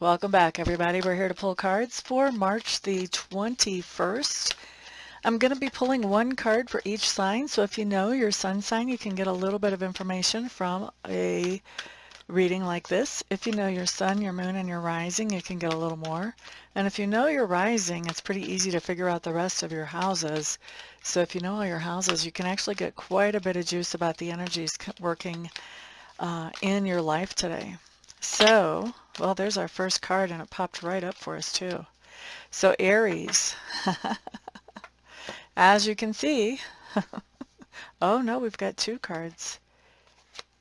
Welcome back, everybody. We're here to pull cards for March the 21st. I'm going to be pulling one card for each sign, so if you know your sun sign, you can get a little bit of information from a reading like this. If you know your sun, your moon, and your rising, you can get a little more. And if you know your rising, it's pretty easy to figure out the rest of your houses. So if you know all your houses, you can actually get quite a bit of juice about the energies working in your life today. So, well, there's our first card, and it popped right up for us, too. So, Aries, as you can see, oh no, we've got two cards.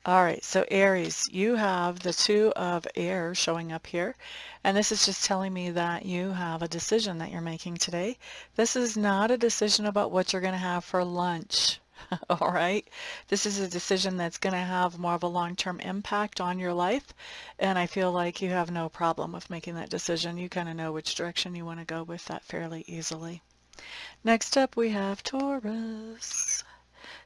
All right, so Aries, you have the Two of Air showing up here, and this is just telling me that you have a decision that you're making today. This is not a decision about what you're going to have for lunch. All right, this is a decision that's going to have more of a long-term impact on your life, and I feel like you have no problem with making that decision. You kind of know which direction you want to go with that fairly easily. Next up, we have Taurus.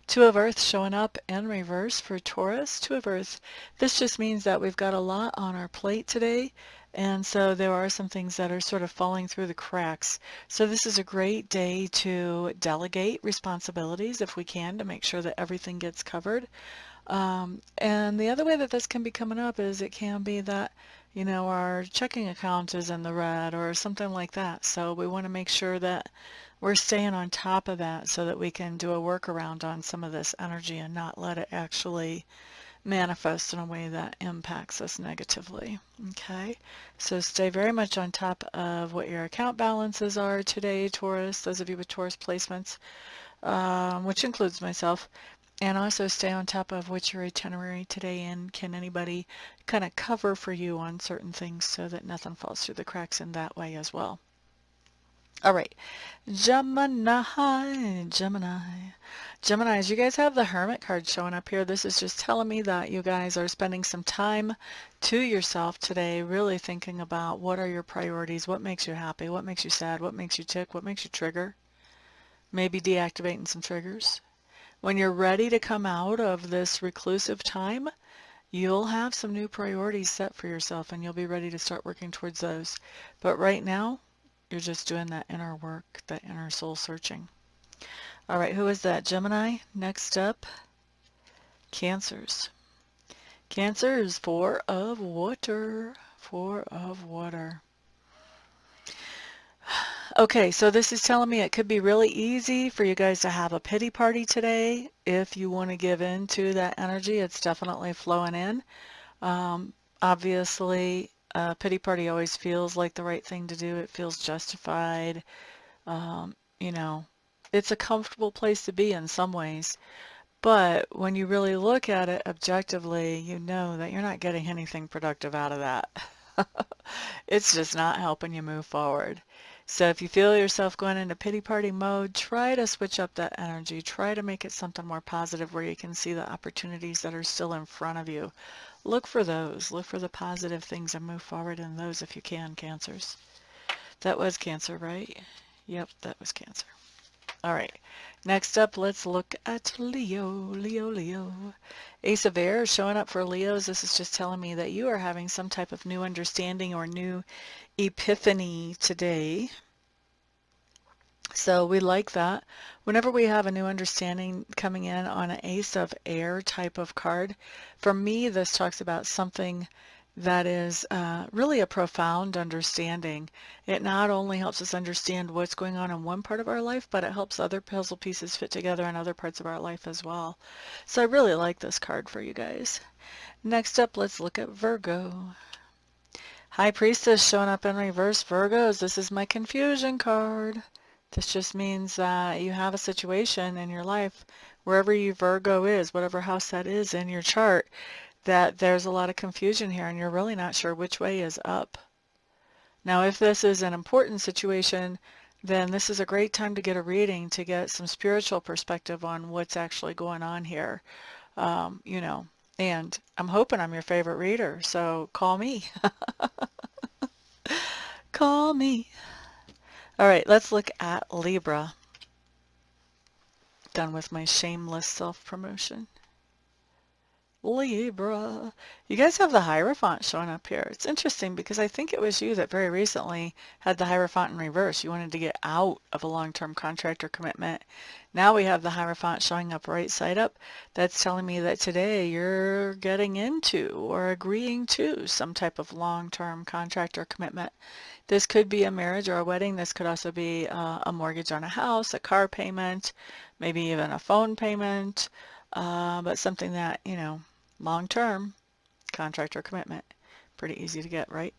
Two of Earth showing up in reverse for Taurus. Two of Earth. This just means that we've got a lot on our plate today, and so there are some things that are sort of falling through the cracks. So this is a great day to delegate responsibilities if we can, to make sure that everything gets covered. And the other way that this can be coming up is it can be that, you know, our checking account is in the red or something like that. So we want to make sure that we're staying on top of that so that we can do a workaround on some of this energy and not let it actually manifest in a way that impacts us negatively. Okay, so stay very much on top of what your account balances are today, Taurus, those of you with Taurus placements, which includes myself. And also stay on top of what's your itinerary today, and can anybody kind of cover for you on certain things so that nothing falls through the cracks in that way as well. All right, Geminis, you guys have the Hermit card showing up here. This is just telling me that you guys are spending some time to yourself today, really thinking about what are your priorities, what makes you happy, what makes you sad, what makes you tick, what makes you trigger, maybe deactivating some triggers. When you're ready to come out of this reclusive time, you'll have some new priorities set for yourself and you'll be ready to start working towards those. But right now, you're just doing that inner work, that inner soul searching. All right, who is that? Gemini. Next up, Cancers. Cancers, Four of Water. Four of Water. Okay, so this is telling me it could be really easy for you guys to have a pity party today. If you want to give in to that energy, it's definitely flowing in. Obviously, a pity party always feels like the right thing to do. It feels justified. You know, it's a comfortable place to be in some ways. But when you really look at it objectively, you know that you're not getting anything productive out of that. It's just not helping you move forward. So if you feel yourself going into pity party mode, try to switch up that energy. Try to make it something more positive where you can see the opportunities that are still in front of you. Look for those. Look for the positive things and move forward in those if you can, Cancers. That was Cancer, right? Yep, that was Cancer. All right. Next up, let's look at Leo. Ace of Air showing up for Leos. This is just telling me that you are having some type of new understanding or new epiphany today. So we like that. Whenever we have a new understanding coming in on an Ace of Air type of card, for me, this talks about something that is really a profound understanding. It not only helps us understand what's going on in one part of our life, but it helps other puzzle pieces fit together in other parts of our life as well. So I really like this card for you guys. Next up, let's look at Virgo. High Priestess showing up in reverse. Virgos, this is my confusion card. This just means that you have a situation in your life, wherever your Virgo is, whatever house that is in your chart, that there's a lot of confusion here and you're really not sure which way is up. Now, if this is an important situation, then this is a great time to get a reading to get some spiritual perspective on what's actually going on here. You know, and I'm hoping I'm your favorite reader, so call me. Call me. All right, let's look at Libra. Done with my shameless self-promotion. Libra. You guys have the Hierophant showing up here. It's interesting because I think it was you that very recently had the Hierophant in reverse. You wanted to get out of a long-term contract or commitment. Now we have the Hierophant showing up right side up. That's telling me that today you're getting into or agreeing to some type of long-term contract or commitment. This could be a marriage or a wedding. This could also be a mortgage on a house, a car payment, maybe even a phone payment, but something that, you know, long-term contract or commitment. Pretty easy to get, right?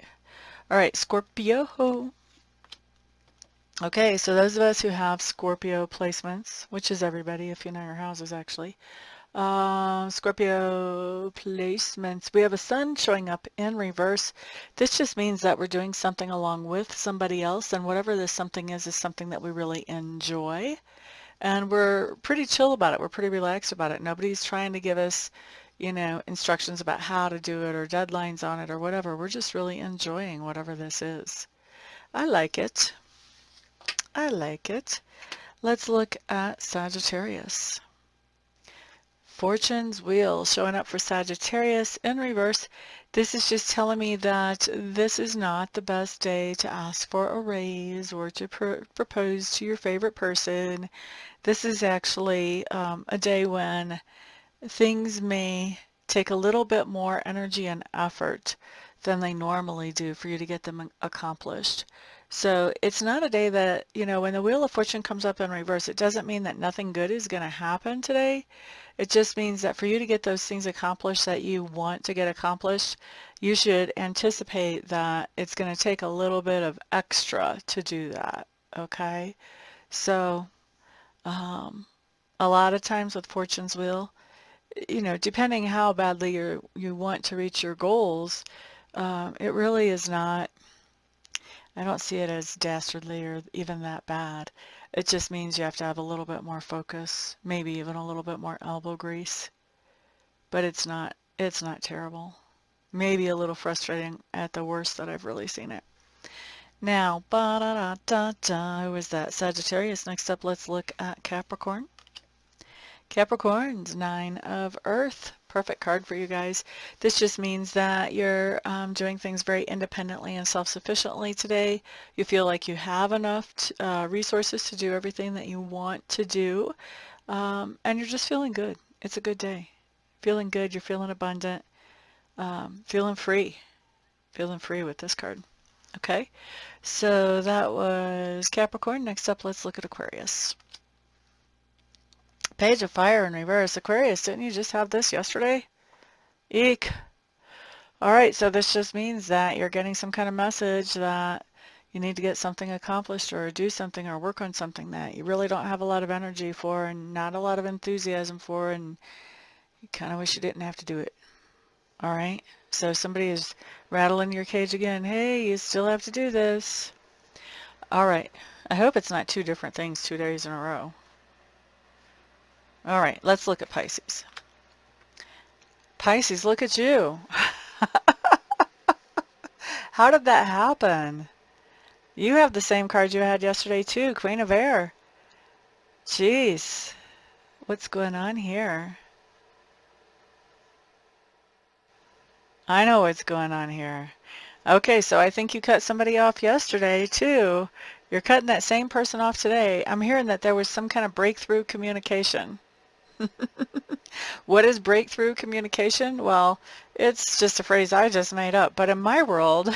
All right, Scorpio. Okay, so those of us who have Scorpio placements, which is everybody if you know your houses actually, Scorpio placements, we have a sun showing up in reverse. This just means that we're doing something along with somebody else, and whatever this something is something that we really enjoy. And we're pretty chill about it. We're pretty relaxed about it. Nobody's trying to give us, you know, instructions about how to do it or deadlines on it or whatever. We're just really enjoying whatever this is. I like it. I like it. Let's look at Sagittarius. Fortune's wheel showing up for Sagittarius in reverse. This is just telling me that this is not the best day to ask for a raise or to propose to your favorite person. This is actually a day when things may take a little bit more energy and effort than they normally do for you to get them accomplished. So it's not a day that, you know, when the Wheel of Fortune comes up in reverse, it doesn't mean that nothing good is going to happen today. It just means that for you to get those things accomplished that you want to get accomplished, you should anticipate that it's going to take a little bit of extra to do that, okay? So a lot of times with Fortune's Wheel, you know, depending how badly you want to reach your goals, it really is not, I don't see it as dastardly or even that bad. It just means you have to have a little bit more focus, maybe even a little bit more elbow grease, but it's not terrible. Maybe a little frustrating at the worst that I've really seen it. Now, ba-da-da-da-da, who is that? Sagittarius. Next up, let's look at Capricorn. Capricorn's 9 of Earth. Perfect card for you guys. This just means that you're doing things very independently and self-sufficiently today. You feel like you have enough resources to do everything that you want to do, and you're just feeling good. It's a good day. Feeling good, you're feeling abundant, feeling free. Feeling free with this card. Okay, so that was Capricorn. Next up, let's look at Aquarius. Page of Fire in reverse. Aquarius, didn't you just have this yesterday? Eek. All right, so this just means that you're getting some kind of message that you need to get something accomplished or do something or work on something that you really don't have a lot of energy for and not a lot of enthusiasm for, and you kind of wish you didn't have to do it. All right, so somebody is rattling your cage again. Hey, you still have to do this. All right, I hope it's not two different things 2 days in a row. All right, let's look at Pisces. Pisces, look at you. How did that happen? You have the same card you had yesterday too, Queen of Air. Jeez, what's going on here? I know what's going on here. Okay, so I think you cut somebody off yesterday too. You're cutting that same person off today. I'm hearing that there was some kind of breakthrough communication. What is breakthrough communication? Well, it's just a phrase I just made up, but in my world,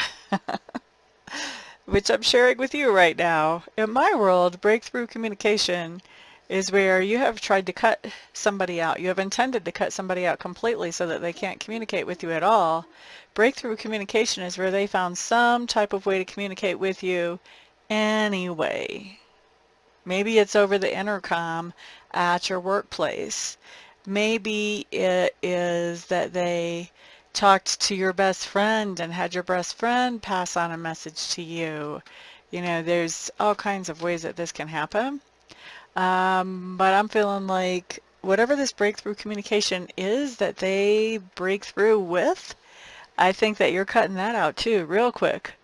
which I'm sharing with you right now, in my world, breakthrough communication is where you have tried to cut somebody out. You have intended to cut somebody out completely so that they can't communicate with you at all. Breakthrough communication is where they found some type of way to communicate with you anyway. Maybe it's over the intercom at your workplace. Maybe it is that they talked to your best friend and had your best friend pass on a message to you. You know, there's all kinds of ways that this can happen. But I'm feeling like whatever this breakthrough communication is that they break through with, I think that you're cutting that out too real quick.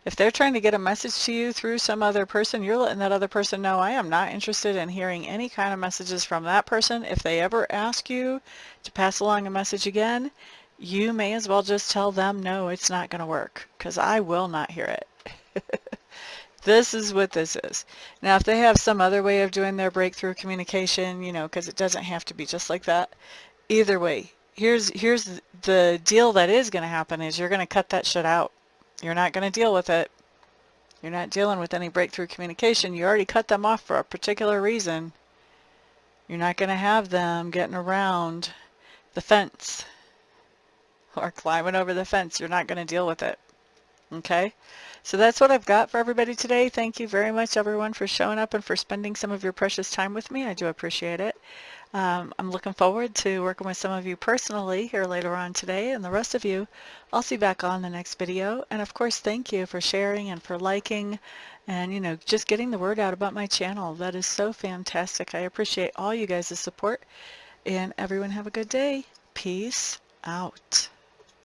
If they're trying to get a message to you through some other person, you're letting that other person know, I am not interested in hearing any kind of messages from that person. If they ever ask you to pass along a message again, you may as well just tell them, no, it's not going to work, because I will not hear it. This is what this is. Now, if they have some other way of doing their breakthrough communication, you know, because it doesn't have to be just like that. Either way, here's the deal that is going to happen is you're going to cut that shit out. You're not going to deal with it. You're not dealing with any breakthrough communication. You already cut them off for a particular reason. You're not going to have them getting around the fence or climbing over the fence. You're not going to deal with it. Okay? So that's what I've got for everybody today. Thank you very much, everyone, for showing up and for spending some of your precious time with me. I do appreciate it. I'm looking forward to working with some of you personally here later on today, and the rest of you I'll see back on the next video. And of course, thank you for sharing and for liking and, you know, just getting the word out about my channel. That is so fantastic. I appreciate all you guys' support, and everyone have a good day. Peace out.